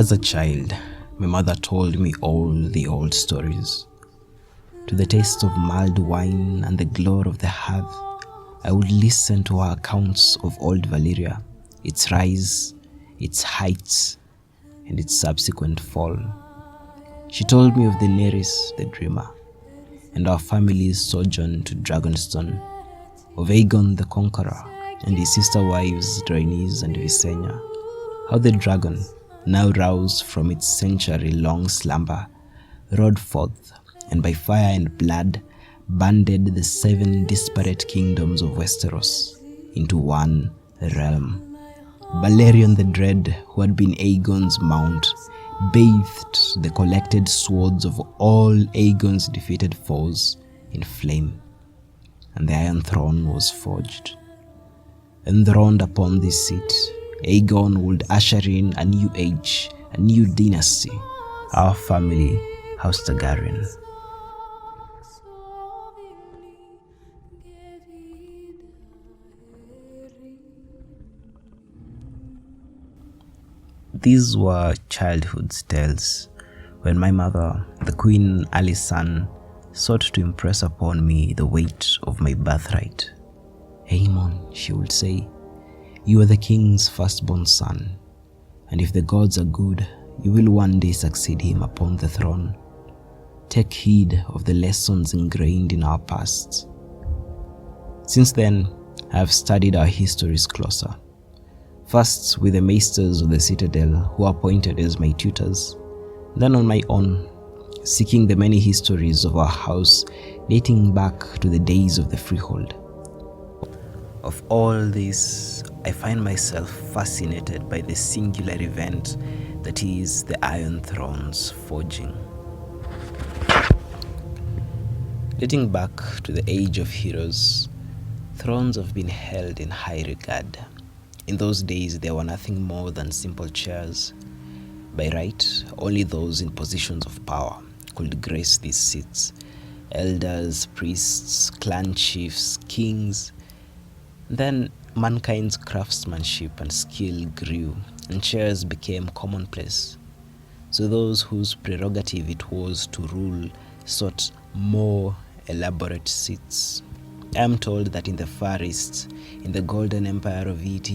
As a child, my mother told me all the old stories. To the taste of mulled wine and the glow of the hearth, I would listen to her accounts of old Valyria, its rise, its heights, and its subsequent fall. She told me of Daenerys the Dreamer, and our family's sojourn to Dragonstone, of Aegon the Conqueror and his sister wives Rhaenys and Visenya, how the dragon, now roused from its century-long slumber, rode forth and by fire and blood banded the 7 disparate kingdoms of Westeros into one realm. Balerion the Dread, who had been Aegon's mount, bathed the collected swords of all Aegon's defeated foes in flame, and the Iron Throne was forged. Enthroned upon this seat, Aegon would usher in a new age, a new dynasty, our family, House Targaryen. These were childhood's tales, when my mother, the Queen Alysanne, sought to impress upon me the weight of my birthright. Aemon, she would say, you are the king's firstborn son, and if the gods are good, you will one day succeed him upon the throne. Take heed of the lessons ingrained in our past. Since then, I have studied our histories closer. First with the maesters of the citadel who are appointed as my tutors, then on my own, seeking the many histories of our house dating back to the days of the freehold. Of all this, I find myself fascinated by the singular event that is the Iron Throne's forging. Dating back to the age of heroes, thrones have been held in high regard. In those days, there were nothing more than simple chairs. By right, only those in positions of power could grace these seats. Elders, priests, clan chiefs, kings. Then mankind's craftsmanship and skill grew, and chairs became commonplace. So those whose prerogative it was to rule sought more elaborate seats. I am told that in the Far East, in the Golden Empire of ET,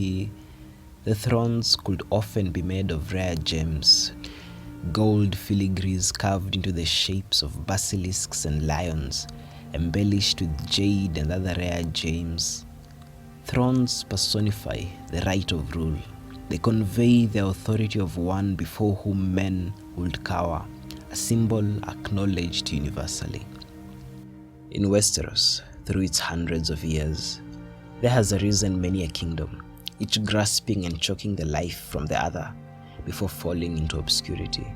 the thrones could often be made of rare gems, gold filigrees carved into the shapes of basilisks and lions, embellished with jade and other rare gems. Thrones personify the right of rule. They convey the authority of one before whom men would cower, a symbol acknowledged universally. In Westeros, through its hundreds of years, there has arisen many a kingdom, each grasping and choking the life from the other before falling into obscurity.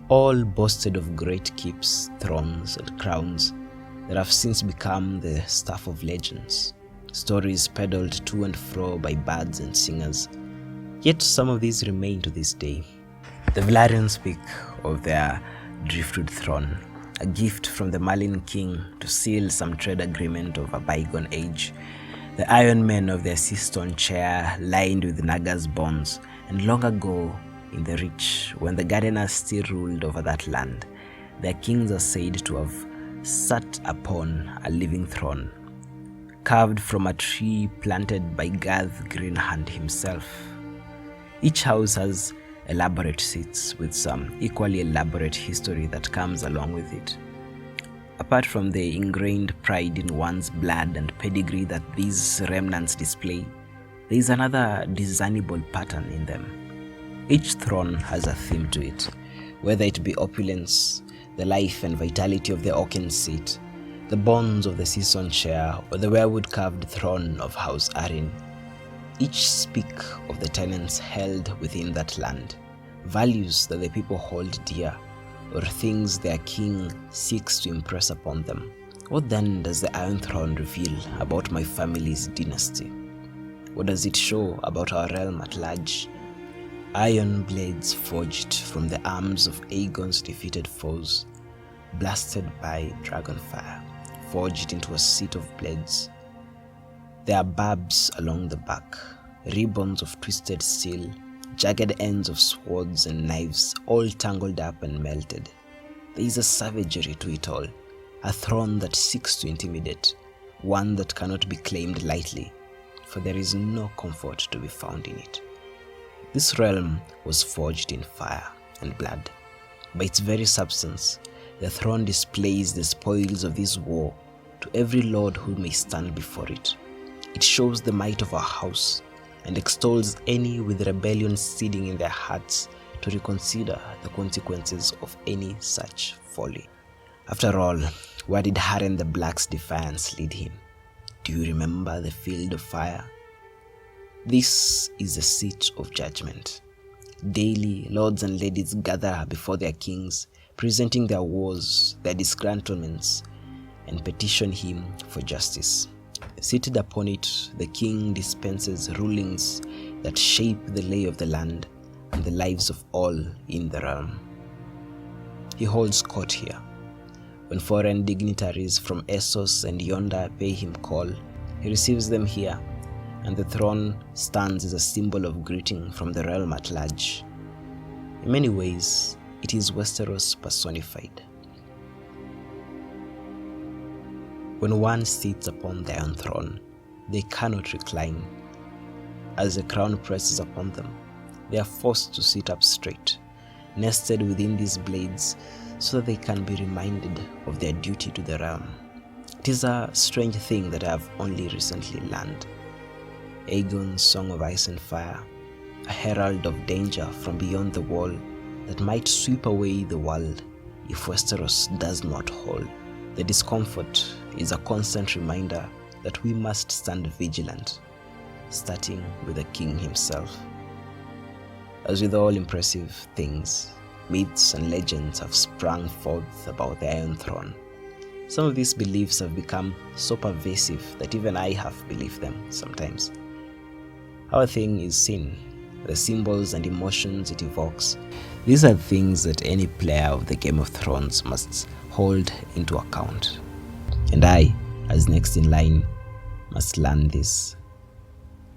All boasted of great keeps, thrones, and crowns that have since become the stuff of legends, stories peddled to and fro by bards and singers. Yet some of these remain to this day. The Velaryons speak of their driftwood throne, a gift from the Merlin king to seal some trade agreement of a bygone age. The Iron Men of their sea-stone chair lined with Naga's bones, and long ago, in the Reach, when the Gardeners still ruled over that land, their kings are said to have sat upon a living throne, carved from a tree planted by Garth Greenhand himself. Each house has elaborate seats with some equally elaborate history that comes along with it. Apart from the ingrained pride in one's blood and pedigree that these remnants display, there is another discernible pattern in them. Each throne has a theme to it, whether it be opulence, the life and vitality of the oaken seat, the bones of the season chair, or the weirwood carved throne of House Arryn. Each speak of the tenets held within that land, values that the people hold dear, or things their king seeks to impress upon them. What then does the Iron Throne reveal about my family's dynasty? What does it show about our realm at large? Iron blades forged from the arms of Aegon's defeated foes, blasted by dragonfire, forged into a seat of blades. There are barbs along the back, ribbons of twisted steel, jagged ends of swords and knives all tangled up and melted. There is a savagery to it all, a throne that seeks to intimidate, one that cannot be claimed lightly, for there is no comfort to be found in it. This realm was forged in fire and blood. By its very substance, the throne displays the spoils of this war to every lord who may stand before it. It shows the might of our house and extols any with rebellion seeding in their hearts to reconsider the consequences of any such folly. After all, where did Harren the Black's defiance lead him? Do you remember the field of fire? This is the seat of judgment. Daily, lords and ladies gather before their kings, presenting their woes, their disgruntlements, and petition him for justice. Seated upon it, the king dispenses rulings that shape the lay of the land and the lives of all in the realm. He holds court here. When foreign dignitaries from Essos and yonder pay him call, he receives them here, and the throne stands as a symbol of greeting from the realm at large. In many ways, it is Westeros personified. When one sits upon the Iron Throne, they cannot recline. As the crown presses upon them, they are forced to sit up straight, nested within these blades, so that they can be reminded of their duty to the realm. It is a strange thing that I have only recently learned. Aegon's Song of Ice and Fire, a herald of danger from beyond the wall that might sweep away the world if Westeros does not hold. The discomfort is a constant reminder that we must stand vigilant, starting with the king himself. As with all impressive things, myths and legends have sprung forth about the Iron Throne. Some of these beliefs have become so pervasive that even I have believed them sometimes. Our thing is sin, the symbols and emotions it evokes. These are things that any player of the Game of Thrones must hold into account. And I, as next in line, must learn this.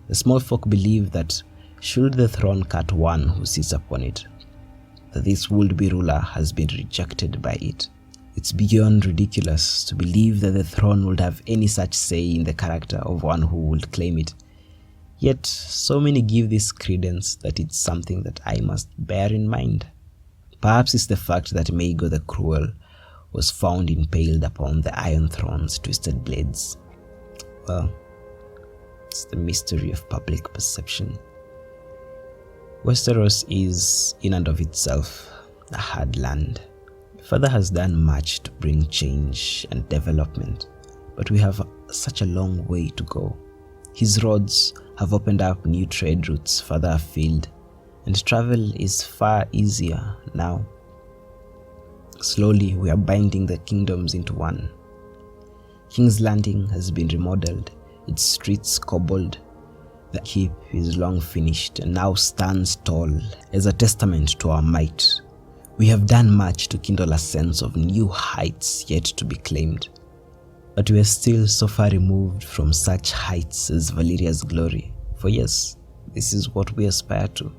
The small folk believe that should the throne cut one who sits upon it, that this would-be ruler has been rejected by it. It's beyond ridiculous to believe that the throne would have any such say in the character of one who would claim it. Yet, so many give this credence that it's something that I must bear in mind. Perhaps it's the fact that Maego the Cruel was found impaled upon the Iron Throne's twisted blades. Well, it's the mystery of public perception. Westeros is, in and of itself, a hard land. Father has done much to bring change and development, but we have such a long way to go. His roads have opened up new trade routes further afield, and travel is far easier now. Slowly, we are binding the kingdoms into one. King's Landing has been remodeled, its streets cobbled. The keep is long finished and now stands tall as a testament to our might. We have done much to kindle a sense of new heights yet to be claimed. But we are still so far removed from such heights as Valyria's glory. For yes, this is what we aspire to.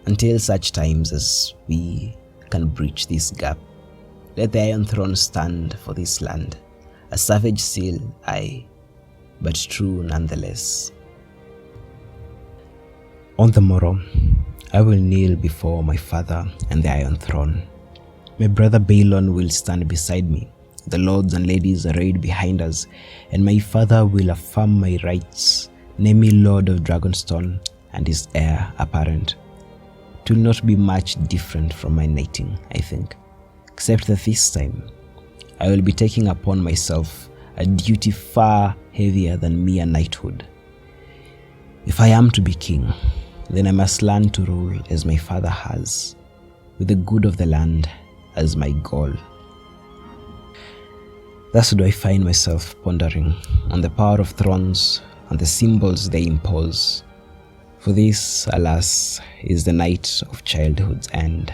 Until such times as we can breach this gap, let the Iron Throne stand for this land. A savage seal, aye, but true nonetheless. On the morrow, I will kneel before my father and the Iron Throne. My brother Balon will stand beside me, the lords and ladies arrayed behind us, and my father will affirm my rights, name me Lord of Dragonstone and his heir apparent. It will not be much different from my knighting, I think, except that this time I will be taking upon myself a duty far heavier than mere knighthood. If I am to be king, then I must learn to rule as my father has, with the good of the land as my goal. Thus do I find myself pondering on the power of thrones and the symbols they impose. For this, alas, is the night of childhood's end.